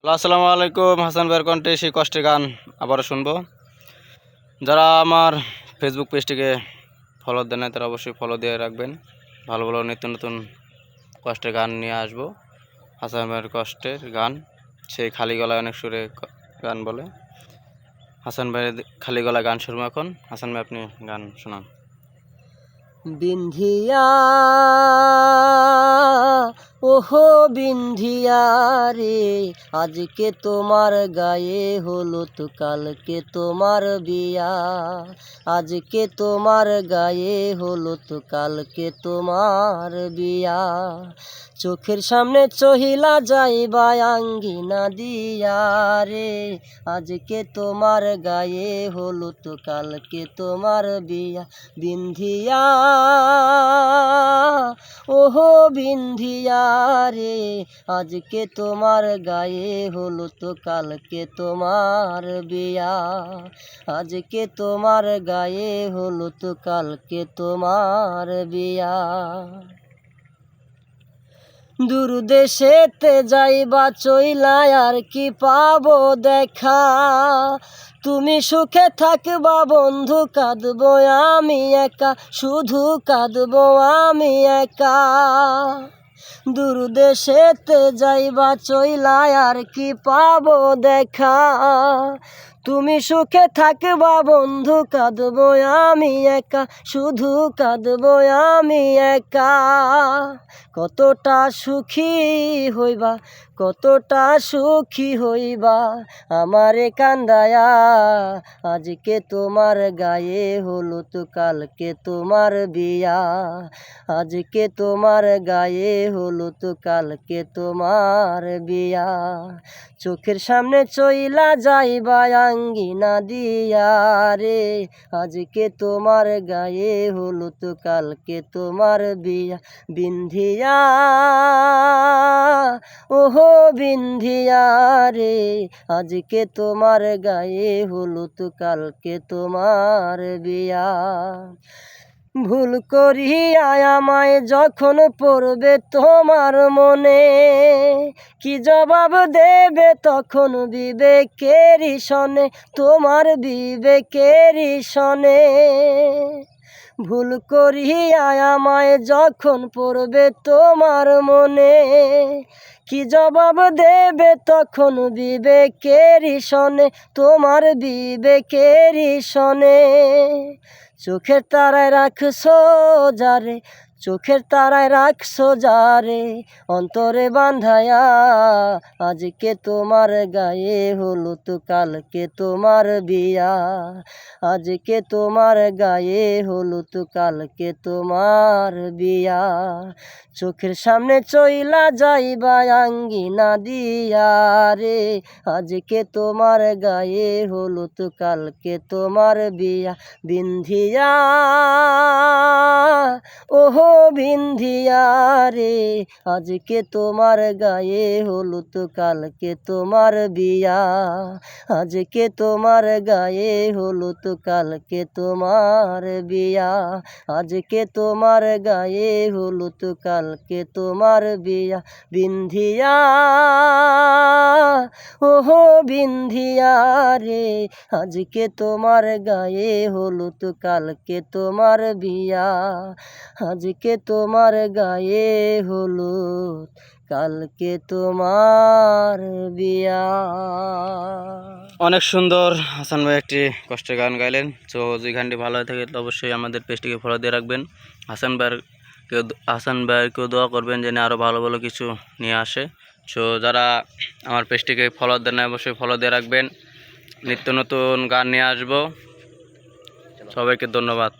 আসসালামু আলাইকুম। হাসান ভাইয়ের কণ্ঠে সেই কষ্টের গান আবারও শুনবো। যারা আমার ফেসবুক পেজটিকে ফলো দেন না তারা অবশ্যই ফলো দিয়ে রাখবেন। ভালো ভালো নিত্য নতুন কষ্টের গান নিয়ে আসবো। হাসান ভাইয়ের কষ্টের গান, সেই খালি গলায় অনেক সুরে গান বলে। হাসান ভাইয়ের খালি গলায় গান শুনবো এখন। হাসান ভাই, আপনি গান শোনান। বিন্ধিয়া ওহো বিন্ধিয়া রে, আজকে তোমার গায়ে হলুদ, কালকে তোমার বিয়া। আজকে তোমার গায়ে হলুদ, কালকে তোমার বিয়া। চোখের সামনে চহিলা যাইবা আঙ্গিনা দিয়া রে, আজকে তোমার গায়ে হলুদ, কালকে তোমার বিয়া। বিন্ধিয়া ওহো বিন্ধিয়া রে, আজকে তোমার গায়ে হলুদ, কালকে তোমার বিয়া। আজকে তোমার গায়ে হলুদ, কালকে তোমার বিয়া। দূর দেশেতে যাইবা চইলা আর কি পাবো দেখা, তুমি সুখে থাকবা বন্ধু, কাঁদবো আমি একা, শুধু কাঁদবো আমি একা। দূর দেশেতে যাইবা চইলা আর কি পাবো দেখা, তুমি সুখে থাকবা বন্ধু, কাঁদবো আমি একা, শুধু কাঁদবো আমি একা। কতটা সুখী হইবা, কতটা সুখী হইবা আমারে কান্দায়া, আজকে তোমার গায়ে হলুদ, কালকে তোমার বিয়া। আজকে তোমার গায়ে হলুদ, কালকে তোমার বিয়া। চোখের সামনে চইলা যাইবা আঙ্গিনা দিয়া রে, আজকে তোমার গায়ে হলুদ, কালকে তোমার বিয়া। বিন্ধিয়া ওহো বিন্ধিয়া রে, আজকে তোমার গায়ে হলুদ, কালকে তোমার বিয়া। ভুল করিয়া আমায় যখন পড়বে তোমার মনে, কি জবাব দেবে তখন বিবেকের সনে, তোমার বিবেকের সনে। ভুল করিয়া আমায় যখন পড়বে তোমার মনে, কি জবাব দেবে তখন বিবেকের সনে, তোমার বিবেকের সনে। চোখের তারায় রাখছো যারে, চোখের তারায় রাখছো যারে অন্তরে বান্ধায়া, আজকে তোমার গায়ে হলুদ, কালকে তোমার বিয়া। আজকে তোমার গায়ে হলুদ, কালকে তোমার বিয়া। চোখের সামনে চইলা যাইবা আঙ্গিনা দিয়া রে, আজকে তোমার গায়ে হলুদ, কালকে তোমার বিয়া। বিন্ধিয়া ওহো বিন্ধিয়া রে, আজকে তোমার গায়ে হলুদ, কালকে তোমার বিয়া। আজকে তোমার গায়ে হলুদ, কালকে তোমার বিয়া। আজকে তোমার গায়ে হলুদ, কালকে তোমার বিয়া। বিন্ধিয়া ওহো বিন্ধিয়া রে, আজকে তোমার গায়ে হলুদ, কালকে তোমার বিয়া। আজকে তোমার গায়ে হলুদ, কালকে তোমার বিয়া। অনেক সুন্দর হাসান ভাই একটি কষ্টের গান গাইলেন। তো যদি গানটি ভালো হয়ে থাকে তো অবশ্যই আমাদের পেজটিকে ফলো দিয়ে রাখবেন। হাসান ভাইকেও দোয়া করবেন যেন আরও ভালো ভালো কিছু নিয়ে আসে। সো যারা আমার পেজটিকে ফলো দেন না অবশ্যই ফলো দিয়ে রাখবেন। নিত্য নতুন গান নিয়ে আসবো। সবাইকে ধন্যবাদ।